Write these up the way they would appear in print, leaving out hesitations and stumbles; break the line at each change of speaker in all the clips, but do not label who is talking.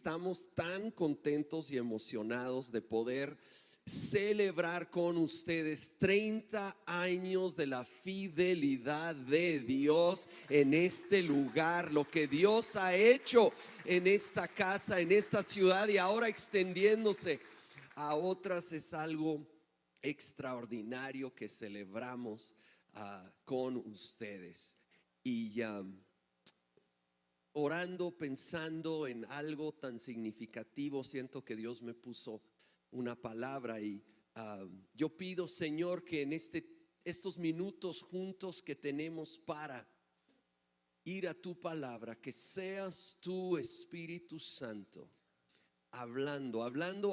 estamos tan contentos y emocionados de poder celebrar con ustedes 30 años de la fidelidad de Dios en este lugar, lo que Dios ha hecho en esta casa, en esta ciudad y ahora extendiéndose a otras. Es algo extraordinario que celebramos con ustedes. Y orando, pensando en algo tan significativo, siento que Dios me puso una palabra y yo pido, Señor, que en estos minutos juntos que tenemos para ir a tu palabra, que seas tu Espíritu Santo hablando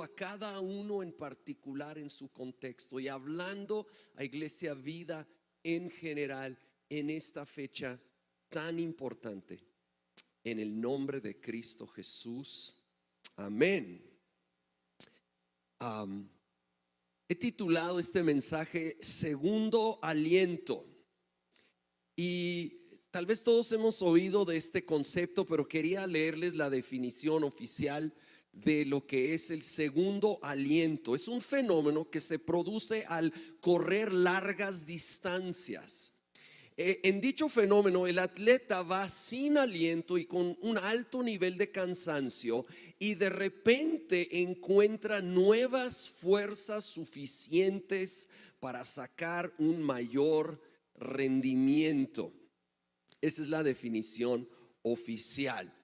a cada uno en particular en su contexto y hablando a Iglesia Vida en general en esta fecha tan importante. En el nombre de Cristo Jesús, amén. He titulado este mensaje Segundo Aliento. Y tal vez todos hemos oído de este concepto, pero quería leerles la definición oficial de lo que es el segundo aliento. Es un fenómeno que se produce al correr largas distancias. En dicho fenómeno, el atleta va sin aliento y con un alto nivel de cansancio y de repente encuentra nuevas fuerzas suficientes para sacar un mayor rendimiento. Esa es la definición oficial.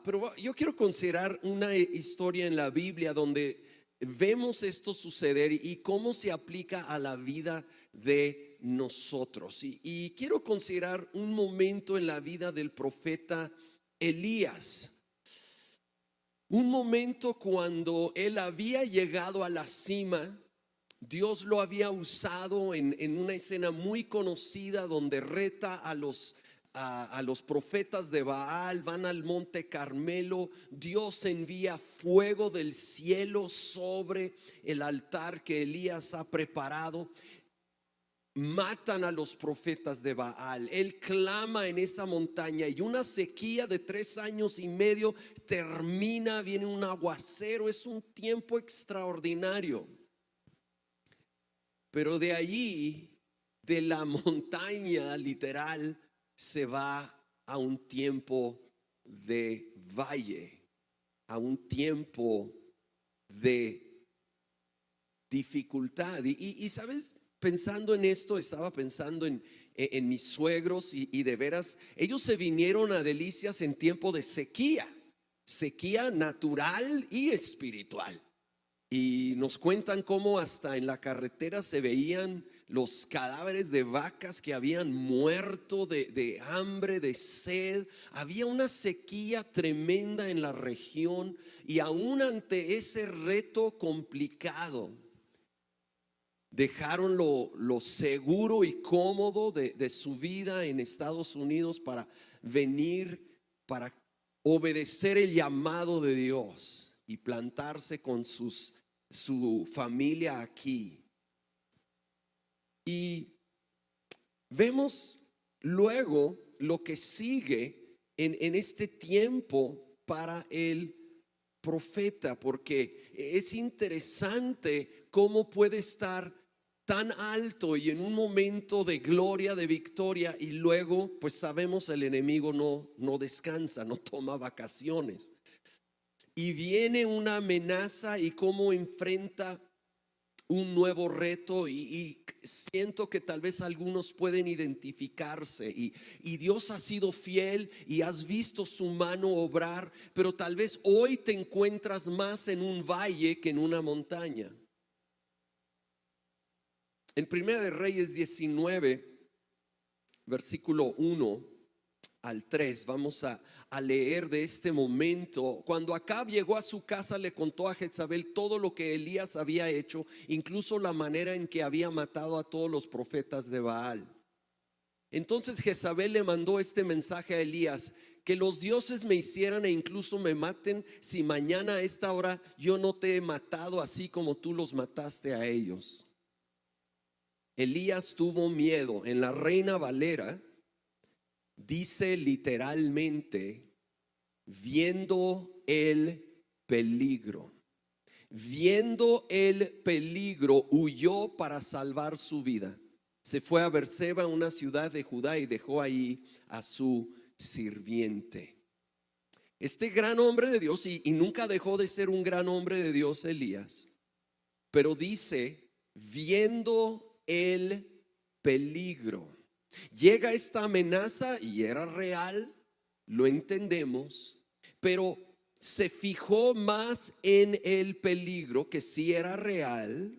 Pero yo quiero considerar una historia en la Biblia donde vemos esto suceder y cómo se aplica a la vida de nosotros. Y quiero considerar un momento en la vida del profeta Elías. Un momento cuando él había llegado a la cima. Dios lo había usado en una escena muy conocida donde reta a los profetas de Baal. Van al monte Carmelo. Dios envía fuego del cielo sobre el altar que Elías ha preparado. Matan a los profetas de Baal. Él clama en esa montaña y una sequía de 3 años y medio termina. Viene un aguacero. Es un tiempo extraordinario. Pero de allí, de la montaña literal, se va a un tiempo de valle, a un tiempo de dificultad. Y sabes, pensando en esto, estaba pensando en mis suegros y de veras, ellos se vinieron a Delicias en tiempo de sequía natural y espiritual. Y nos cuentan cómo hasta en la carretera se veían los cadáveres de vacas que habían muerto de hambre, de sed. Había una sequía tremenda en la región y aún ante ese reto complicado, dejaron lo seguro y cómodo de su vida en Estados Unidos para venir, para obedecer el llamado de Dios y plantarse con su familia aquí. Y vemos luego lo que sigue en este tiempo para el profeta, porque es interesante cómo puede estar tan alto y en un momento de gloria, de victoria, y luego pues sabemos el enemigo no descansa, no toma vacaciones. Y viene una amenaza y cómo enfrenta un nuevo reto y siento que tal vez algunos pueden identificarse y Dios ha sido fiel y has visto su mano obrar, pero tal vez hoy te encuentras más en un valle que en una montaña. En Primera de Reyes 19, versículo 1 al 3, vamos a leer de este momento. Cuando Acab llegó a su casa, le contó a Jezabel todo lo que Elías había hecho, incluso la manera en que había matado a todos los profetas de Baal. Entonces Jezabel le mandó este mensaje a Elías: que los dioses me hicieran e incluso me maten si mañana a esta hora yo no te he matado así como tú los mataste a ellos. Elías tuvo miedo. En la Reina Valera dice literalmente: viendo él peligro. Viendo el peligro, huyó para salvar su vida. Se fue a Berseba, una ciudad de Judá, y dejó ahí a su sirviente. Este gran hombre de Dios, y nunca dejó de ser un gran hombre de Dios, Elías, pero dice, viendo el peligro. Llega esta amenaza y era real, lo entendemos, pero se fijó más en el peligro, que sí era real,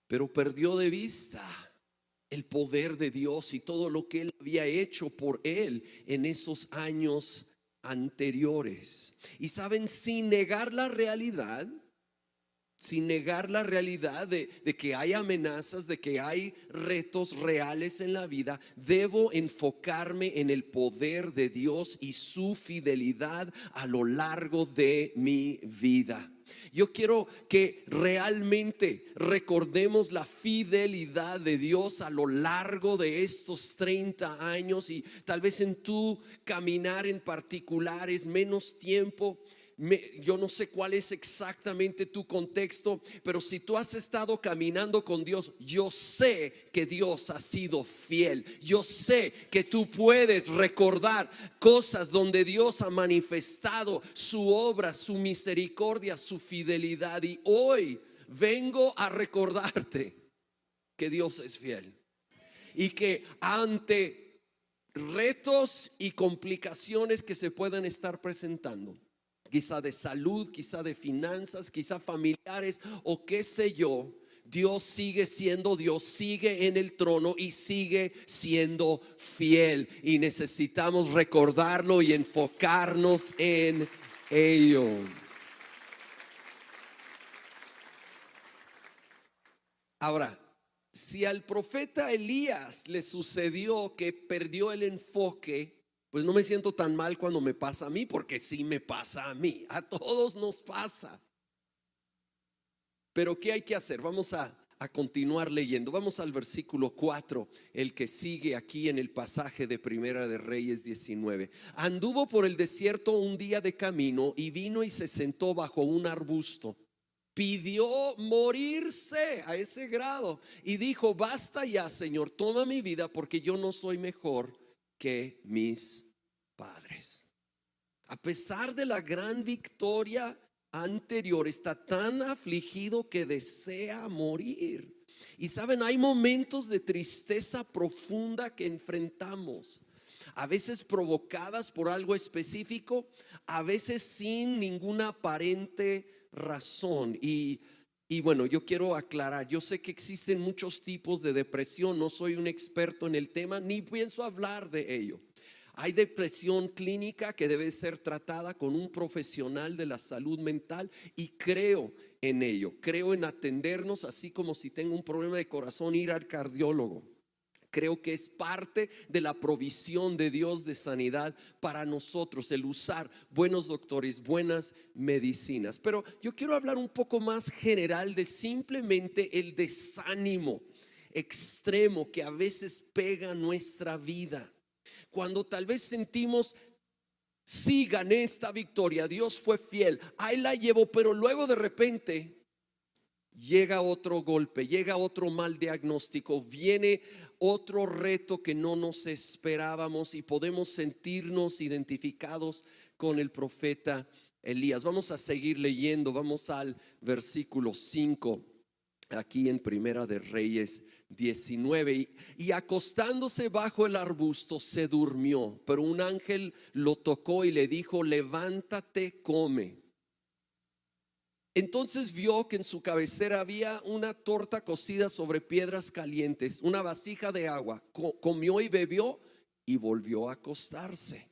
pero perdió de vista el poder de Dios y todo lo que Él había hecho por él en esos años anteriores. Y saben, sin negar la realidad, de que hay amenazas, de que hay retos reales en la vida, debo enfocarme en el poder de Dios y su fidelidad a lo largo de mi vida. Yo quiero que realmente recordemos la fidelidad de Dios a lo largo de estos 30 años, y tal vez en tu caminar en particular es menos tiempo. Yo no sé cuál es exactamente tu contexto, pero si tú has estado caminando con Dios, yo sé que Dios ha sido fiel. Yo sé que tú puedes recordar cosas donde Dios ha manifestado su obra, su misericordia, su fidelidad. Y hoy vengo a recordarte que Dios es fiel y que ante retos y complicaciones que se puedan estar presentando, quizá de salud, quizá de finanzas, quizá familiares o qué sé yo, Dios sigue siendo Dios, sigue en el trono y sigue siendo fiel, y necesitamos recordarlo y enfocarnos en ello. Ahora, si al profeta Elías le sucedió que perdió el enfoque, pues no me siento tan mal cuando me pasa a mí, porque sí me pasa a mí, a todos nos pasa. Pero ¿qué hay que hacer? Vamos a continuar leyendo. Vamos al versículo 4, el que sigue aquí en el pasaje de Primera de Reyes 19. Anduvo por el desierto un día de camino y vino y se sentó bajo un arbusto. Pidió morirse a ese grado y dijo: basta ya, Señor, toma mi vida, porque yo no soy mejor que mis padres. A pesar de la gran victoria anterior, está tan afligido que desea morir. Y saben, hay momentos de tristeza profunda que enfrentamos, a veces provocadas por algo específico, a veces sin ninguna aparente razón. Y bueno, yo quiero aclarar, yo sé que existen muchos tipos de depresión, no soy un experto en el tema, ni pienso hablar de ello. Hay depresión clínica que debe ser tratada con un profesional de la salud mental, y creo en ello, creo en atendernos, así como si tengo un problema de corazón, ir al cardiólogo. Creo que es parte de la provisión de Dios de sanidad para nosotros, el usar buenos doctores, buenas medicinas. Pero yo quiero hablar un poco más general de simplemente el desánimo extremo que a veces pega nuestra vida. Cuando tal vez sentimos: sí, gané esta victoria, Dios fue fiel, ahí la llevo, pero luego de repente llega otro golpe, llega otro mal diagnóstico, viene otro reto que no nos esperábamos, y podemos sentirnos identificados con el profeta Elías. Vamos a seguir leyendo, vamos al versículo 5, aquí en Primera de Reyes 19. Y acostándose bajo el arbusto se durmió, pero un ángel lo tocó y le dijo: levántate, come. Entonces vio que en su cabecera había una torta cocida sobre piedras calientes, una vasija de agua. Comió y bebió y volvió a acostarse.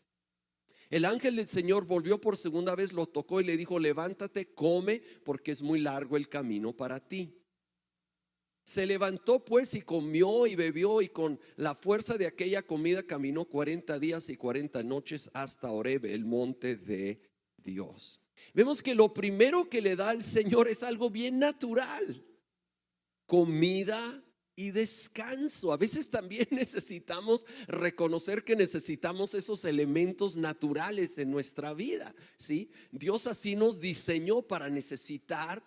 El ángel del Señor volvió por segunda vez, lo tocó y le dijo: levántate, come, porque es muy largo el camino para ti. Se levantó pues y comió y bebió, y con la fuerza de aquella comida caminó 40 días y 40 noches hasta Horeb, el monte de Dios. Vemos que lo primero que le da al Señor es algo bien natural: comida y descanso. A veces también necesitamos reconocer que necesitamos esos elementos naturales en nuestra vida, ¿sí? Dios así nos diseñó para necesitar,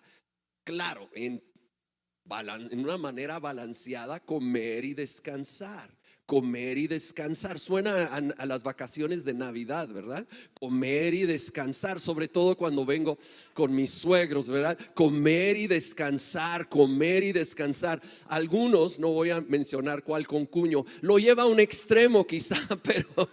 claro, en una manera balanceada, comer y descansar. Comer y descansar. Suena a las vacaciones de Navidad, ¿verdad? Comer y descansar, sobre todo cuando vengo con mis suegros, ¿verdad? Comer y descansar, comer y descansar. Algunos, no voy a mencionar cuál concuño, lo lleva a un extremo quizá, pero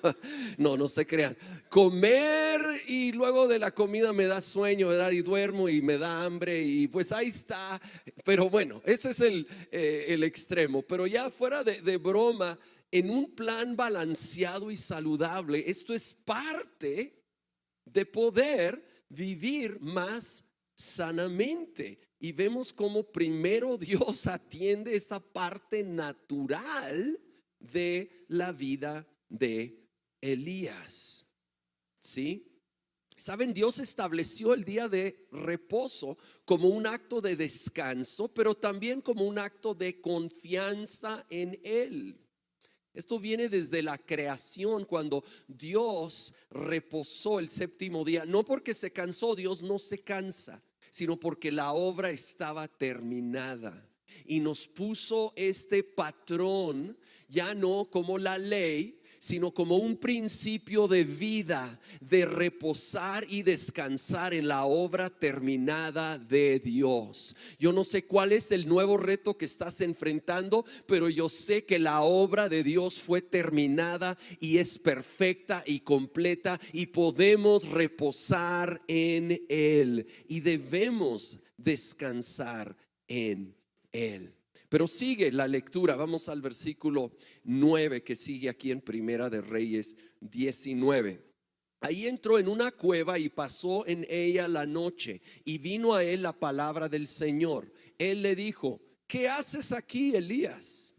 no se crean. Comer y luego de la comida me da sueño, ¿verdad? Y duermo y me da hambre y pues ahí está. Pero bueno, ese es el extremo. Pero ya fuera de broma, en un plan balanceado y saludable, esto es parte de poder vivir más sanamente. Y vemos cómo primero Dios atiende esa parte natural de la vida de Elías. ¿Sí? Saben, Dios estableció el día de reposo como un acto de descanso, pero también como un acto de confianza en Él. Esto viene desde la creación, cuando Dios reposó el séptimo día. No porque se cansó, Dios no se cansa, sino porque la obra estaba terminada. Y nos puso este patrón, ya no como la ley, sino como un principio de vida, de reposar y descansar en la obra terminada de Dios. Yo no sé cuál es el nuevo reto que estás enfrentando, pero yo sé que la obra de Dios fue terminada y es perfecta y completa, y podemos reposar en Él y debemos descansar en Él. Pero sigue la lectura, vamos al versículo 9 que sigue aquí en Primera de Reyes 19. Ahí entró en una cueva y pasó en ella la noche, y vino a él la palabra del Señor. Él le dijo: ¿qué haces aquí, Elías?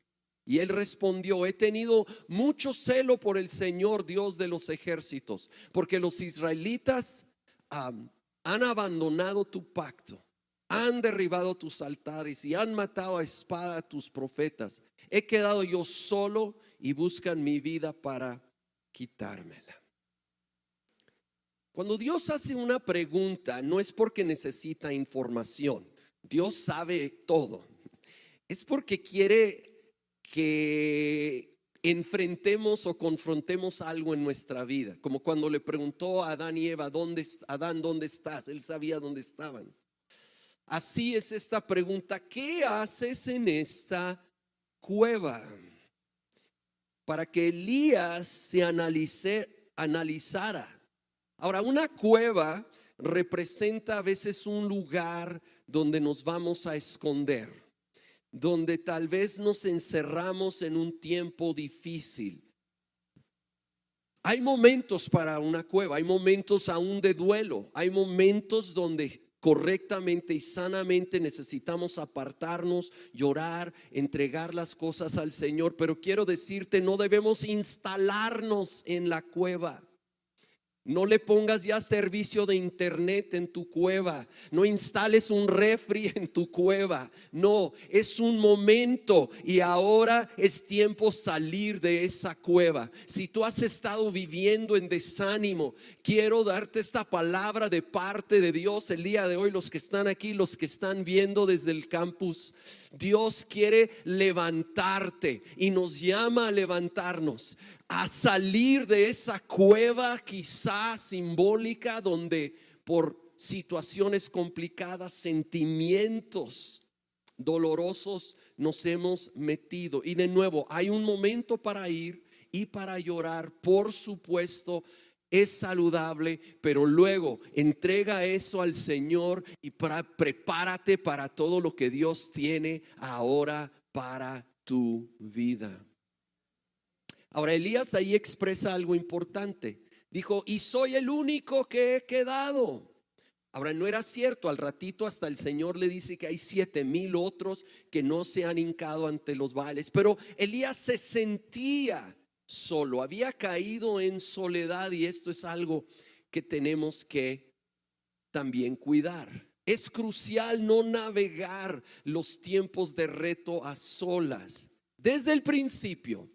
Y él respondió: he tenido mucho celo por el Señor Dios de los ejércitos, porque los israelitas han abandonado tu pacto, han derribado tus altares y han matado a espada a tus profetas. He quedado yo solo y buscan mi vida para quitármela. Cuando Dios hace una pregunta, no es porque necesita información. Dios sabe todo. Es porque quiere que enfrentemos o confrontemos algo en nuestra vida. Como cuando le preguntó a Adán y Eva: Adán, ¿dónde estás? Él sabía dónde estaban. Así es esta pregunta: ¿qué haces en esta cueva? Para que Elías se analizara. Ahora, una cueva representa a veces un lugar donde nos vamos a esconder, donde tal vez nos encerramos en un tiempo difícil. Hay momentos para una cueva, hay momentos aún de duelo, hay momentos donde correctamente y sanamente necesitamos apartarnos, llorar, entregar las cosas al Señor. Pero quiero decirte, no debemos instalarnos en la cueva. No le pongas ya servicio de internet en tu cueva. No instales un refri en tu cueva. No, es un momento y ahora es tiempo salir de esa cueva. Si tú has estado viviendo en desánimo, quiero darte esta palabra de parte de Dios el día de hoy. Los que están aquí, los que están viendo desde el campus, Dios quiere levantarte y nos llama a levantarnos, a salir de esa cueva quizás simbólica, donde por situaciones complicadas, sentimientos dolorosos nos hemos metido. Y de nuevo, hay un momento para ir y para llorar, por supuesto. Es saludable, pero luego entrega eso al Señor y prepárate para todo lo que Dios tiene ahora para tu vida. Ahora, Elías ahí expresa algo importante. Dijo: y soy el único que he quedado. Ahora, no era cierto. Al ratito hasta el Señor le dice que hay 7,000 otros que no se han hincado ante los Baales. Pero Elías se sentía solo, había caído en soledad, y esto es algo que tenemos que también cuidar. Es crucial no navegar los tiempos de reto a solas. Desde el principio,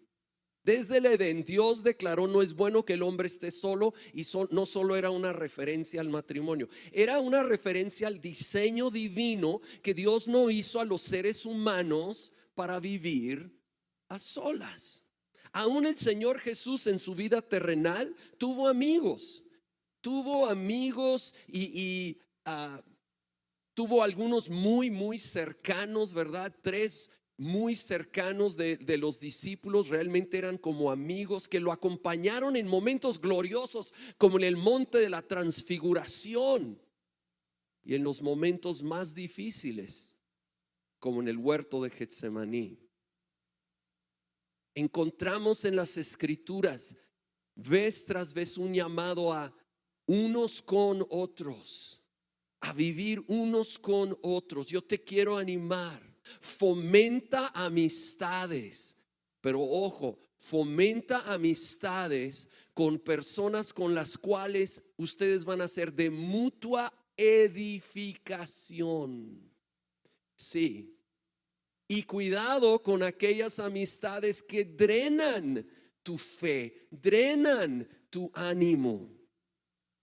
desde el Edén, Dios declaró: no es bueno que el hombre esté solo. Y no solo era una referencia al matrimonio, era una referencia al diseño divino, que Dios no hizo a los seres humanos para vivir a solas. Aún el Señor Jesús en su vida terrenal tuvo amigos. Tuvo amigos y tuvo algunos muy cercanos, ¿verdad? Tres muy cercanos de los discípulos, realmente eran como amigos, que lo acompañaron en momentos gloriosos, como en el monte de la transfiguración, y en los momentos más difíciles, como en el huerto de Getsemaní. Encontramos en las escrituras vez tras vez un llamado a unos con otros, a vivir unos con otros. Yo te quiero animar: fomenta amistades, pero ojo, fomenta amistades con personas con las cuales ustedes van a ser de mutua edificación. Sí. Y cuidado con aquellas amistades que drenan tu fe, drenan tu ánimo.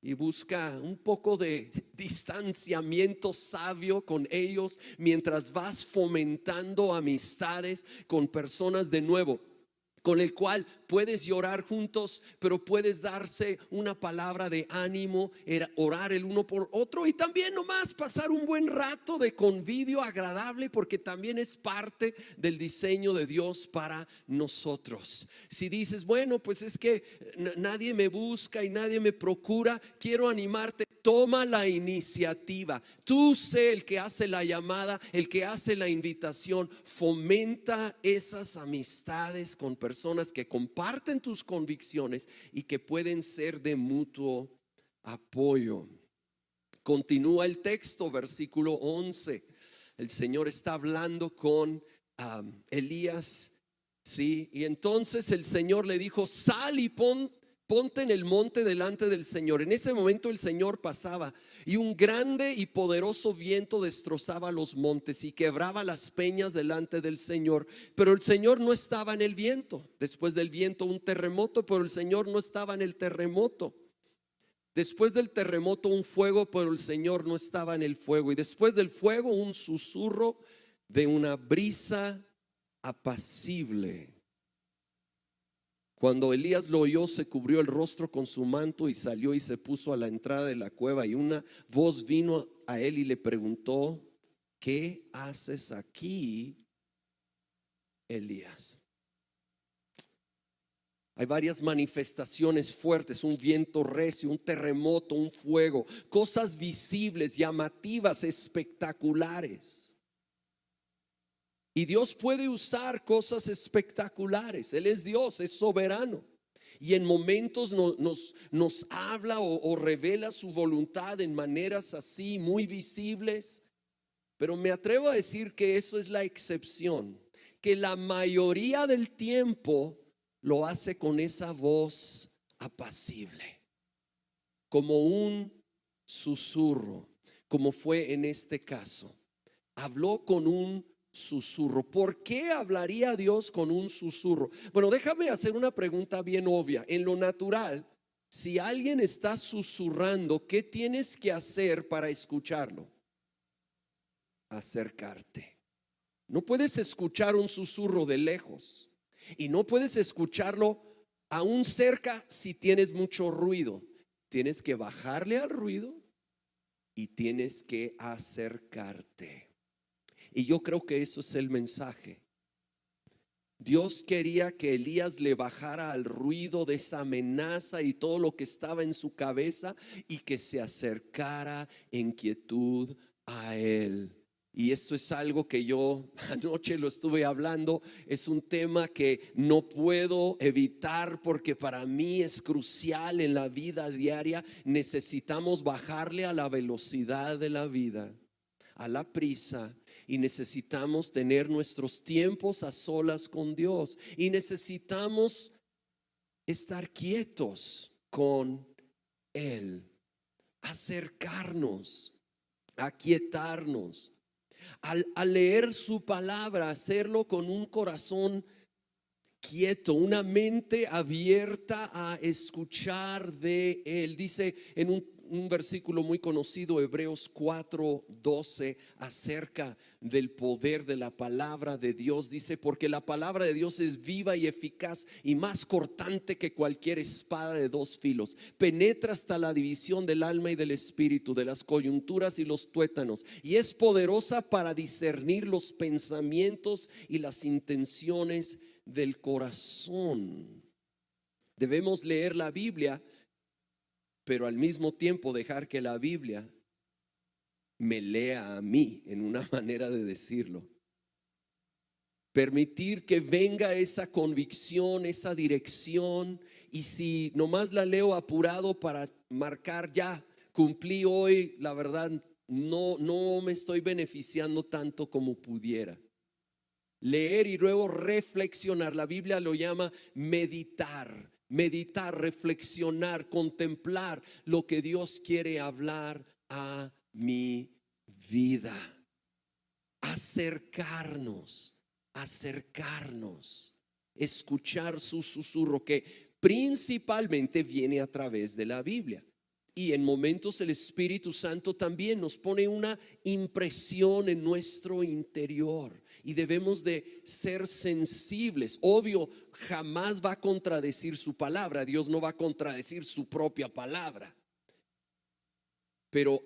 Y busca un poco de distanciamiento sabio con ellos mientras vas fomentando amistades con personas, de nuevo, con el cual puedes llorar juntos, pero puedes darse una palabra de ánimo, orar el uno por otro, y también nomás pasar un buen rato de convivio agradable, porque también es parte del diseño de Dios para nosotros. Si dices: bueno, pues es que nadie me busca y nadie me procura, quiero animarte: toma la iniciativa. Tú sé el que hace la llamada, el que hace la invitación. Fomenta esas amistades con personas que comparten tus convicciones y que pueden ser de mutuo apoyo. Continúa el texto, versículo 11. El Señor está hablando con Elías, ¿sí? Y entonces el Señor le dijo: sal y ponte en el monte delante del Señor. En ese momento el Señor pasaba, y un grande y poderoso viento destrozaba los montes y quebraba las peñas delante del Señor. Pero el Señor no estaba en el viento. Después del viento un terremoto, pero el Señor no estaba en el terremoto. Después del terremoto un fuego, pero el Señor no estaba en el fuego. Y después del fuego un susurro de una brisa apacible. Cuando Elías lo oyó, se cubrió el rostro con su manto y salió y se puso a la entrada de la cueva. Y una voz vino a él y le preguntó: ¿qué haces aquí, Elías? Hay varias manifestaciones fuertes: un viento recio, un terremoto, un fuego, cosas visibles, llamativas, espectaculares. Y Dios puede usar cosas espectaculares. Él es Dios, es soberano. Y en momentos nos habla o revela su voluntad en maneras así muy visibles. Pero me atrevo a decir que eso es la excepción, que la mayoría del tiempo lo hace con esa voz apacible, como un susurro, como fue en este caso. Habló con un susurro. ¿Por qué hablaría Dios con un susurro? Bueno, déjame hacer una pregunta bien obvia. En lo natural, si alguien está susurrando, ¿qué tienes que hacer para escucharlo? Acercarte. No puedes escuchar un susurro de lejos, y no puedes escucharlo aún cerca si tienes mucho ruido. Tienes que bajarle al ruido y tienes que acercarte. Y yo creo que eso es el mensaje. Dios quería que Elías le bajara al ruido de esa amenaza y todo lo que estaba en su cabeza, y que se acercara en quietud a él. Y esto es algo que yo anoche lo estuve hablando. Es un tema que no puedo evitar, porque para mí es crucial en la vida diaria. Necesitamos bajarle a la velocidad de la vida, a la prisa. Y necesitamos tener nuestros tiempos a solas con Dios. Y necesitamos estar quietos con Él, acercarnos. aquietarnos. Al leer su palabra, hacerlo con un corazón quieto, una mente abierta a escuchar de Él. Dice en un versículo muy conocido, Hebreos 4:12, acerca del poder de la palabra de Dios. Dice: porque la palabra de Dios es viva y eficaz y más cortante que cualquier espada de dos filos. Penetra hasta la división del alma y del espíritu, de las coyunturas y los tuétanos, y es poderosa para discernir los pensamientos y las intenciones del corazón. Debemos leer la Biblia, pero al mismo tiempo dejar que la Biblia me lea a mí, en una manera de decirlo. Permitir que venga esa convicción, esa dirección, y si nomás la leo apurado para marcar, ya cumplí hoy, la verdad no me estoy beneficiando tanto como pudiera. Leer y luego reflexionar. La Biblia lo llama meditar. Meditar, reflexionar, contemplar lo que Dios quiere hablar a mi vida. Acercarnos, escuchar su susurro, que principalmente viene a través de la Biblia. Y en momentos el Espíritu Santo también nos pone una impresión en nuestro interior, y debemos de ser sensibles. Obvio, jamás va a contradecir su palabra. Dios no va a contradecir su propia palabra. Pero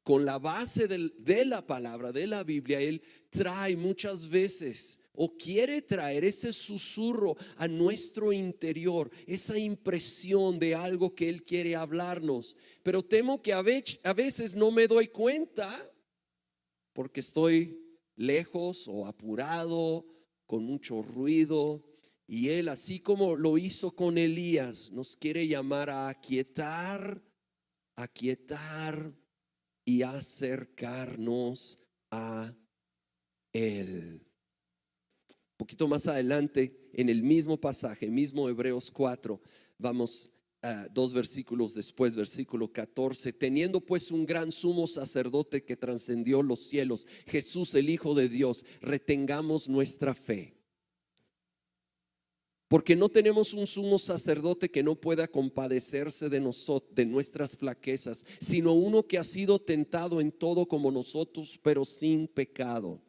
con la base de la palabra, de la Biblia, Él trae muchas veces, o quiere traer, ese susurro a nuestro interior, esa impresión de algo que Él quiere hablarnos. Pero temo que a veces no me doy cuenta, porque estoy lejos o apurado, con mucho ruido. Y Él, así como lo hizo con Elías, nos quiere llamar a aquietar y acercarnos a Él. Un poquito más adelante, en el mismo pasaje, mismo Hebreos 4, vamos dos versículos después, versículo 14: teniendo pues un gran sumo sacerdote que trascendió los cielos, Jesús el Hijo de Dios, retengamos nuestra fe. Porque no tenemos un sumo sacerdote que no pueda compadecerse de nosotros, de nuestras flaquezas, sino uno que ha sido tentado en todo como nosotros, pero sin pecado.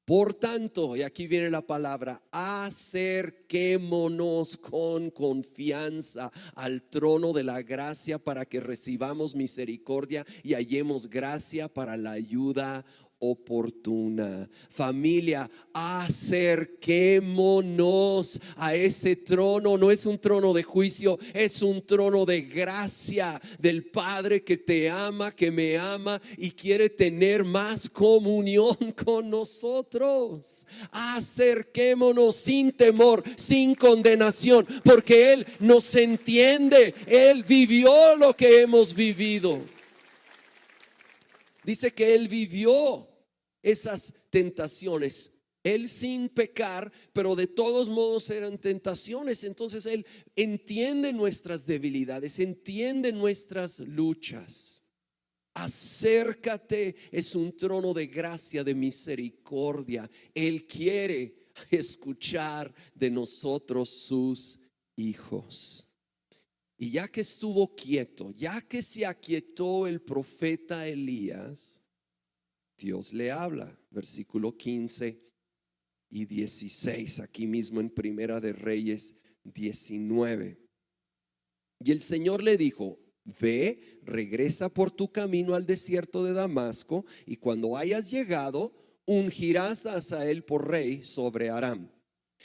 Por tanto, y aquí viene la palabra, acerquémonos con confianza al trono de la gracia para que recibamos misericordia y hallemos gracia para la ayuda oportuna. Familia, acerquémonos a ese trono. No es un trono de juicio, es un trono de gracia del Padre que te ama, que me ama y quiere tener más comunión con nosotros. Acerquémonos sin temor, sin condenación, porque Él nos entiende. Él vivió lo que hemos vivido. Dice que Él vivió esas tentaciones, Él sin pecar, pero de todos modos eran tentaciones. Entonces Él entiende nuestras debilidades, entiende nuestras luchas. Acércate, es un trono de gracia, de misericordia. Él quiere escuchar de nosotros, sus hijos. Y ya que estuvo quieto, ya que se aquietó el profeta Elías, Dios le habla, versículo 15 y 16, aquí mismo en Primera de Reyes 19. Y el Señor le dijo: ve, regresa por tu camino al desierto de Damasco, y cuando hayas llegado, ungirás a Hazael por rey sobre Aram.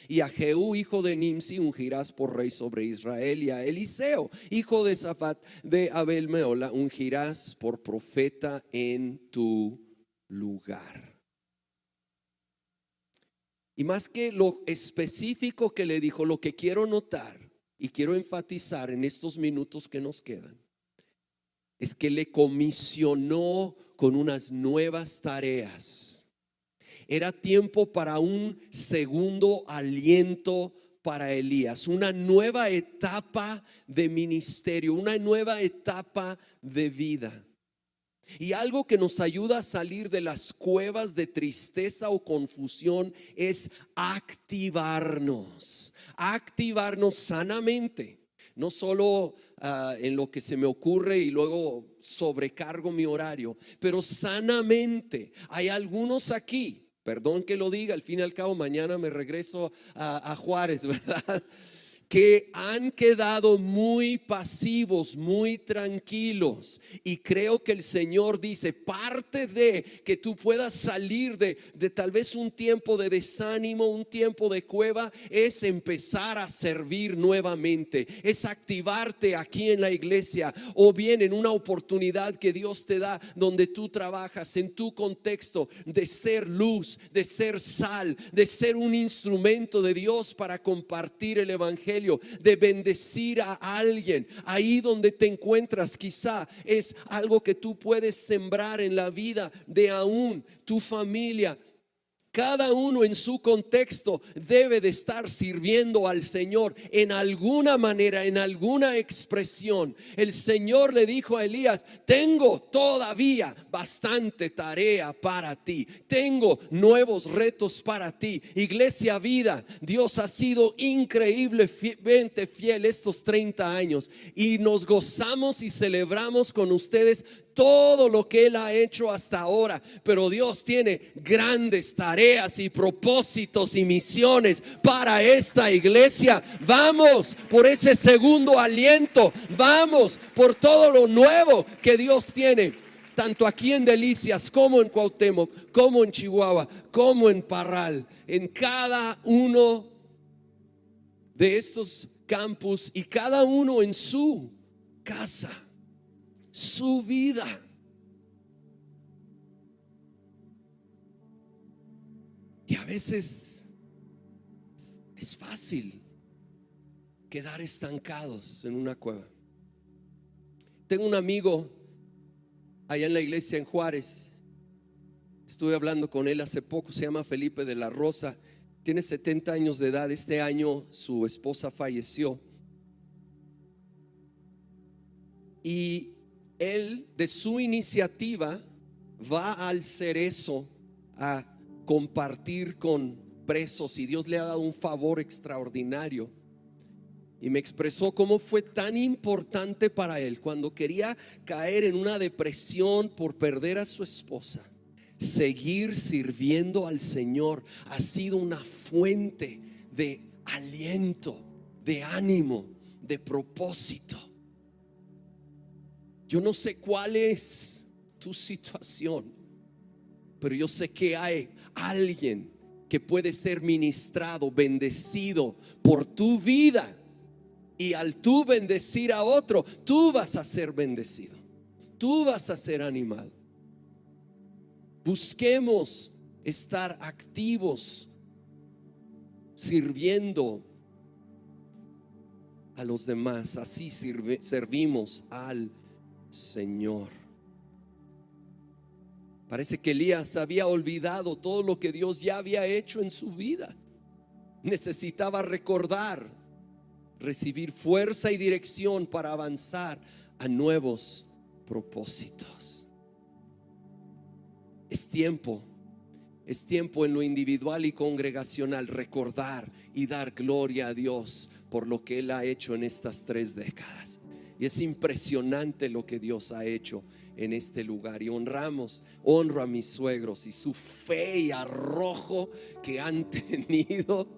Y a Jehú, hijo de Nimsi, ungirás por rey sobre Israel. Y a Eliseo, hijo de Safat de Abel Meola, ungirás por profeta en tu lugar. Y más que lo específico que le dijo, lo que quiero notar y quiero enfatizar en estos minutos que nos quedan, es que le comisionó con unas nuevas tareas. Era tiempo para un segundo aliento para Elías, una nueva etapa de ministerio, una nueva etapa de vida. Y algo que nos ayuda a salir de las cuevas de tristeza o confusión es activarnos sanamente. No solo en lo que se me ocurre y luego sobrecargo mi horario, pero sanamente. Hay algunos aquí, perdón que lo diga, al fin y al cabo mañana me regreso a Juárez, ¿verdad? Que han quedado muy pasivos, muy tranquilos. Y creo que el Señor dice, parte de que tú puedas salir de tal vez un tiempo de desánimo, un tiempo de cueva, es empezar a servir nuevamente, es activarte aquí en la iglesia o bien en una oportunidad que Dios te da donde tú trabajas, en tu contexto de ser luz, de ser sal, de ser un instrumento de Dios para compartir el evangelio, de bendecir a alguien. Ahí donde te encuentras quizá es algo que tú puedes sembrar en la vida de aún tu familia. Cada uno en su contexto debe de estar sirviendo al Señor en alguna manera, en alguna expresión. El Señor le dijo a Elías: tengo todavía bastante tarea para ti, tengo nuevos retos para ti. Iglesia Vida, Dios ha sido increíblemente fiel estos 30 años y nos gozamos y celebramos con ustedes todo lo que Él ha hecho hasta ahora. Pero Dios tiene grandes tareas y propósitos y misiones para esta iglesia. Vamos por ese segundo aliento, vamos por todo lo nuevo que Dios tiene, tanto aquí en Delicias como en Cuauhtémoc, como en Chihuahua, como en Parral, en cada uno de estos campus y cada uno en su casa, su vida. Y a veces es fácil quedar estancados en una cueva. Tengo un amigo allá en la iglesia en Juárez, estuve hablando con él hace poco, se llama Felipe de la Rosa, tiene 70 años de edad. Este año su esposa falleció y él, de su iniciativa, va al Cerezo a compartir con presos y Dios le ha dado un favor extraordinario. Y me expresó cómo fue tan importante para él cuando quería caer en una depresión por perder a su esposa. Seguir sirviendo al Señor ha sido una fuente de aliento, de ánimo, de propósito. Yo no sé cuál es tu situación, pero yo sé que hay alguien que puede ser ministrado, bendecido por tu vida. Y al tú bendecir a otro, tú vas a ser bendecido, tú vas a ser animado. Busquemos estar activos, sirviendo a los demás. Así servimos al Señor. Parece que Elías había olvidado todo lo que Dios ya había hecho en su vida. Necesitaba recordar, recibir fuerza y dirección para avanzar a nuevos propósitos. Es tiempo en lo individual y congregacional recordar y dar gloria a Dios por lo que Él ha hecho en estas 3 décadas. Y es impresionante lo que Dios ha hecho en este lugar. Y honro a mis suegros y su fe y arrojo que han tenido,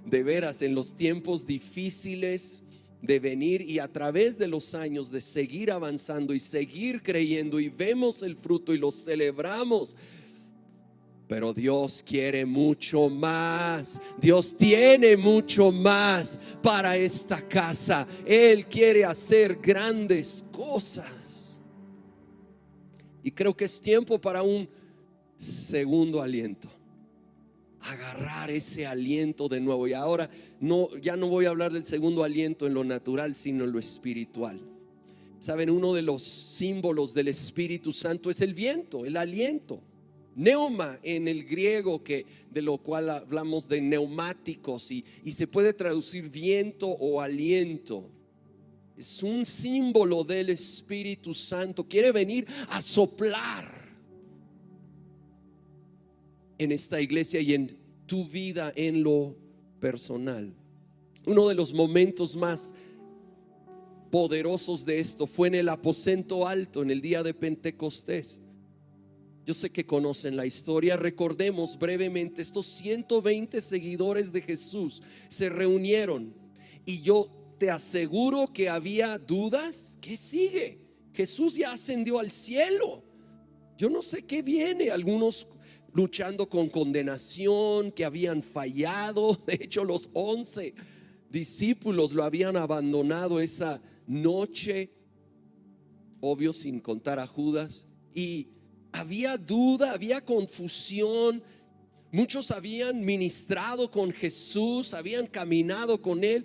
de veras, en los tiempos difíciles, de venir y a través de los años de seguir avanzando y seguir creyendo, y vemos el fruto y lo celebramos. Pero Dios quiere mucho más. Dios tiene mucho más para esta casa. Él quiere hacer grandes cosas. Y creo que es tiempo para un segundo aliento. Agarrar ese aliento de nuevo. Y ahora ya no voy a hablar del segundo aliento en lo natural, sino en lo espiritual. Saben, uno de los símbolos del Espíritu Santo es el viento, el aliento. Neuma en el griego, de lo cual hablamos de neumáticos, y se puede traducir viento o aliento. Es un símbolo del Espíritu Santo. Quiere venir a soplar en esta iglesia y en tu vida en lo personal. Uno de los momentos más poderosos de esto fue en el aposento alto, en el día de Pentecostés. Yo sé que conocen la historia. Recordemos brevemente, estos 120 seguidores de Jesús se reunieron, y yo te aseguro que había dudas. ¿Qué sigue? Jesús ya ascendió al cielo. Yo no sé qué viene. Algunos luchando con condenación, que habían fallado. De hecho, los 11 discípulos lo habían abandonado esa noche, obvio sin contar a Judas. Y había duda, había confusión. Muchos habían ministrado con Jesús, habían caminado con Él,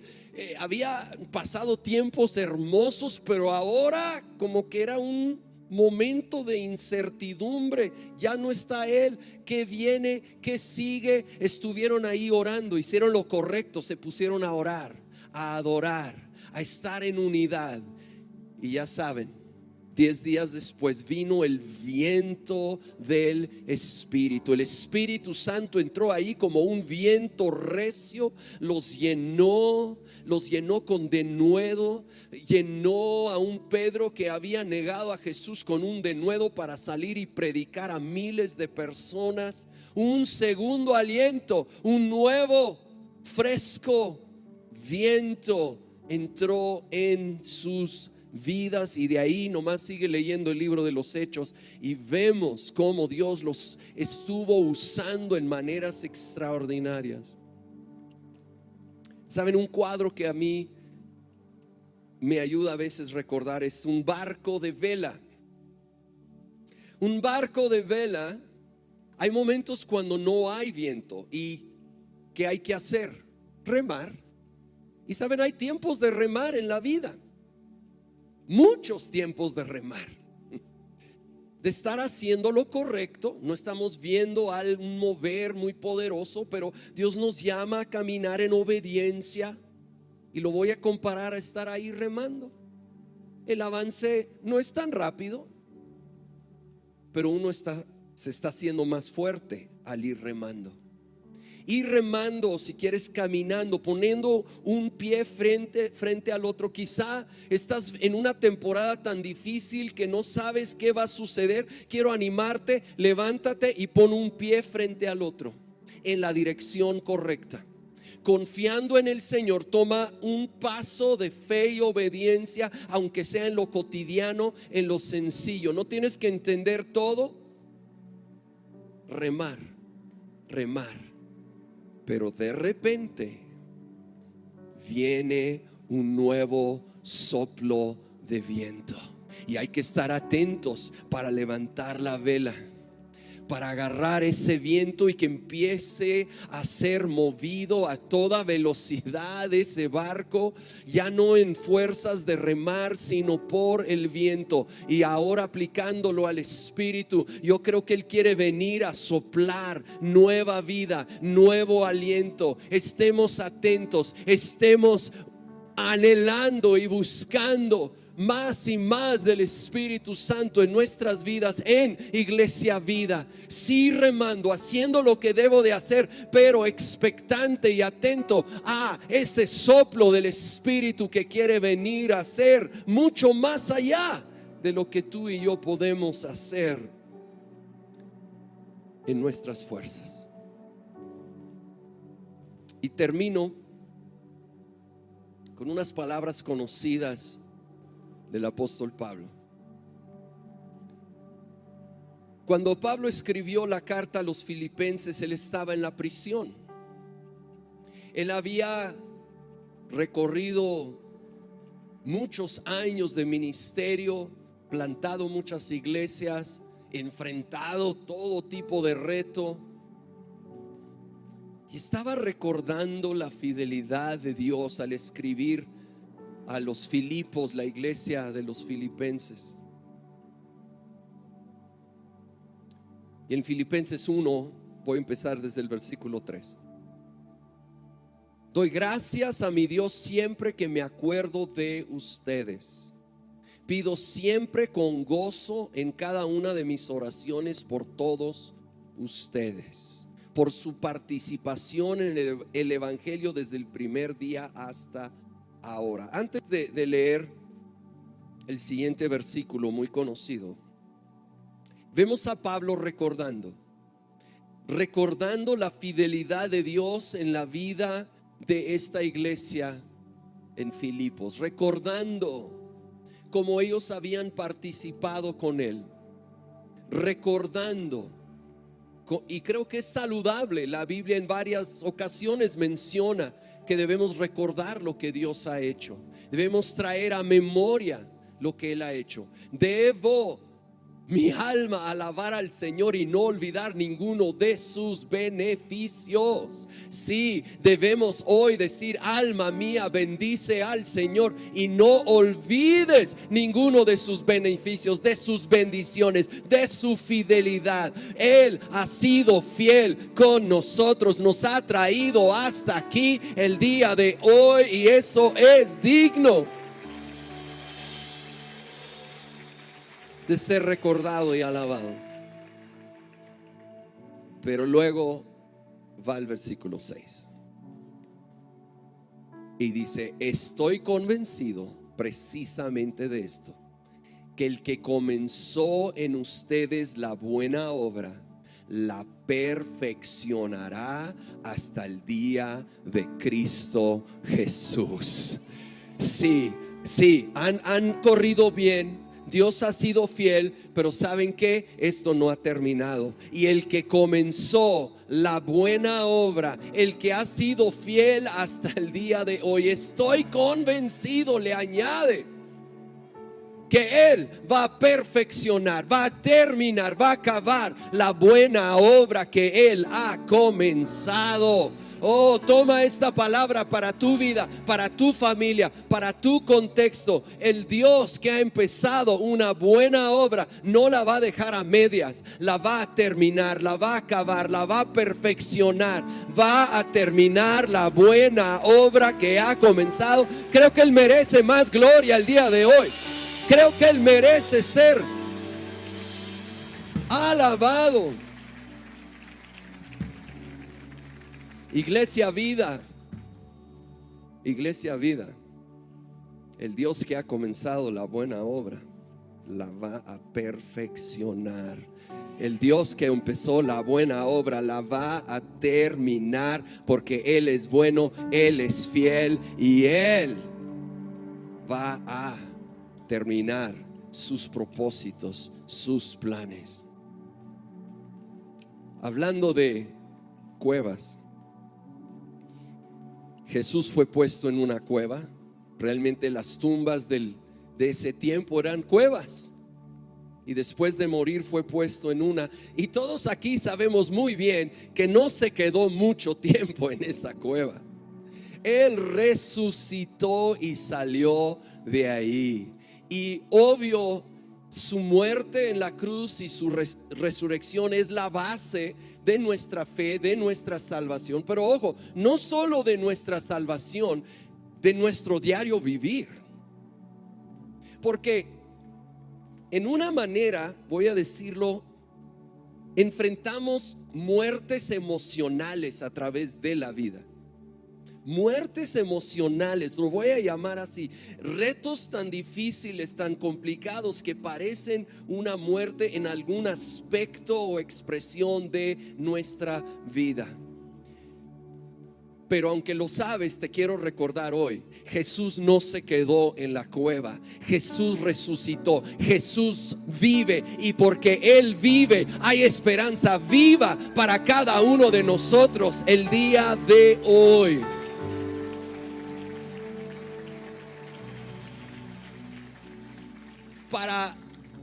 había pasado tiempos hermosos, pero ahora como que era un momento de incertidumbre. Ya no está Él. ¿Qué viene? ¿Qué sigue? Estuvieron ahí orando, hicieron lo correcto, se pusieron a orar, a adorar, a estar en unidad. Y ya saben, 10 días después vino el viento del Espíritu. El Espíritu Santo entró ahí como un viento recio, los llenó con denuedo, llenó a un Pedro que había negado a Jesús con un denuedo para salir y predicar a miles de personas. Un segundo aliento, un nuevo, fresco viento entró en sus vidas, y de ahí nomás sigue leyendo el libro de los Hechos y vemos cómo Dios los estuvo usando en maneras extraordinarias. Saben, un cuadro que a mí me ayuda a veces recordar es un barco de vela. Un barco de vela, hay momentos cuando no hay viento y ¿qué hay que hacer? Remar. Y saben, hay tiempos de remar en la vida. Muchos tiempos de remar, de estar haciendo lo correcto. No estamos viendo un mover muy poderoso, pero Dios nos llama a caminar en obediencia, y lo voy a comparar a estar ahí remando. El avance no es tan rápido, pero uno se está haciendo más fuerte al ir remando. Ir remando, si quieres caminando, poniendo un pie frente al otro. Quizá estás en una temporada tan difícil que no sabes qué va a suceder. Quiero animarte, levántate y pon un pie frente al otro en la dirección correcta. Confiando en el Señor, toma un paso de fe y obediencia, aunque sea en lo cotidiano, en lo sencillo. No tienes que entender todo. Remar. Pero de repente viene un nuevo soplo de viento, y hay que estar atentos para levantar la vela, para agarrar ese viento y que empiece a ser movido a toda velocidad ese barco, ya no en fuerzas de remar, sino por el viento. Y ahora aplicándolo al Espíritu, yo creo que Él quiere venir a soplar nueva vida, nuevo aliento. Estemos atentos, estemos anhelando y buscando más y más del Espíritu Santo en nuestras vidas, en Iglesia Vida. Sí, remando, haciendo lo que debo de hacer, pero expectante y atento a ese soplo del Espíritu que quiere venir a hacer mucho más allá de lo que tú y yo podemos hacer en nuestras fuerzas. Y termino con unas palabras conocidas del apóstol Pablo. Cuando Pablo escribió la carta a los Filipenses, él estaba en la prisión. Él había recorrido muchos años de ministerio, plantado muchas iglesias, enfrentado todo tipo de reto, y estaba recordando la fidelidad de Dios al escribir a los Filipos, la iglesia de los filipenses. Y en Filipenses 1, voy a empezar desde el versículo 3. Doy gracias a mi Dios siempre que me acuerdo de ustedes. Pido siempre con gozo en cada una de mis oraciones por todos ustedes, por su participación en el Evangelio desde el primer día hasta ahora. Antes de leer el siguiente versículo muy conocido, vemos a Pablo recordando la fidelidad de Dios en la vida de esta iglesia en Filipos, recordando cómo ellos habían participado con él, recordando, y creo que es saludable. La Biblia en varias ocasiones menciona que debemos recordar lo que Dios ha hecho, debemos traer a memoria lo que Él ha hecho. Debo mi alma alabar al Señor y no olvidar ninguno de sus beneficios. Sí, debemos hoy decir: alma mía, bendice al Señor y no olvides ninguno de sus beneficios, de sus bendiciones, de su fidelidad. Él ha sido fiel con nosotros, nos ha traído hasta aquí el día de hoy, y eso es digno de ser recordado y alabado. Pero luego va el versículo 6 y dice: estoy convencido precisamente de esto, que el que comenzó en ustedes la buena obra la perfeccionará hasta el día de Cristo Jesús. Sí, han corrido bien. Dios ha sido fiel, pero ¿saben qué? Esto no ha terminado. Y el que comenzó la buena obra, el que ha sido fiel hasta el día de hoy, estoy convencido, le añade, que Él va a perfeccionar, va a terminar, va a acabar la buena obra que Él ha comenzado. Oh, toma esta palabra para tu vida, para tu familia, para tu contexto. El Dios que ha empezado una buena obra no la va a dejar a medias, la va a terminar, la va a acabar, la va a perfeccionar, va a terminar la buena obra que ha comenzado. Creo que Él merece más gloria el día de hoy. Creo que Él merece ser alabado. Iglesia Vida, el Dios que ha comenzado la buena obra la va a perfeccionar. El Dios que empezó la buena obra la va a terminar, porque Él es bueno, Él es fiel y Él va a terminar sus propósitos, sus planes. Hablando de cuevas, Jesús fue puesto en una cueva. Realmente las tumbas de ese tiempo eran cuevas, y después de morir fue puesto en una. Y todos aquí sabemos muy bien que no se quedó mucho tiempo en esa cueva. Él resucitó y salió de ahí. Y obvio, su muerte en la cruz y su resurrección es la base de nuestra fe, de nuestra salvación. Pero ojo, no solo de nuestra salvación, de nuestro diario vivir. Porque en una manera, voy a decirlo, enfrentamos muertes emocionales a través de la vida. Muertes emocionales, lo voy a llamar así. Retos tan difíciles, tan complicados, que parecen una muerte en algún aspecto o expresión de nuestra vida. Pero aunque lo sabes, te quiero recordar hoy: Jesús no se quedó en la cueva. Jesús resucitó, Jesús vive, y porque Él vive hay esperanza viva para cada uno de nosotros el día de hoy. Para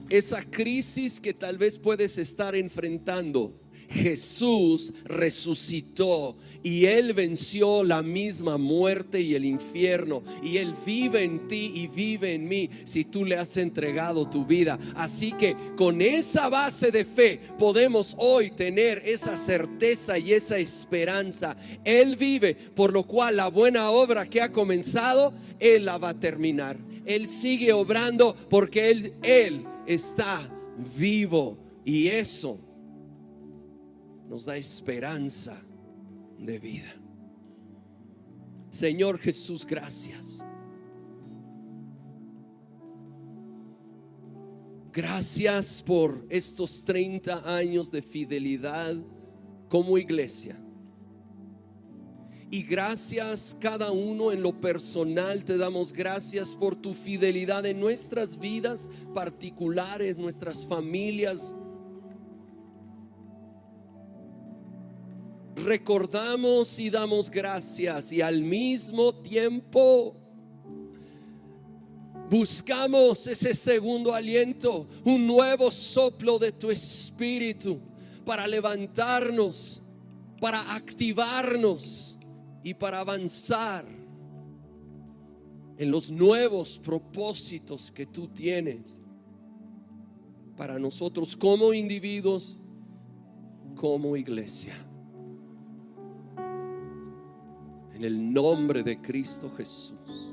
esa crisis que tal vez puedes estar enfrentando, Jesús resucitó y Él venció la misma muerte y el infierno, y Él vive en ti y vive en mí si tú le has entregado tu vida. Así que con esa base de fe podemos hoy tener esa certeza y esa esperanza. Él vive, por lo cual la buena obra que ha comenzado, Él la va a terminar. Él sigue obrando porque Él está vivo, y eso nos da esperanza de vida. Señor Jesús, gracias. Gracias por estos 30 años de fidelidad como iglesia. Y gracias cada uno en lo personal, te damos gracias por tu fidelidad en nuestras vidas particulares, nuestras familias. Recordamos y damos gracias, y al mismo tiempo buscamos ese segundo aliento, un nuevo soplo de tu espíritu para levantarnos, para activarnos y para avanzar en los nuevos propósitos que tú tienes para nosotros como individuos, como iglesia. En el nombre de Cristo Jesús.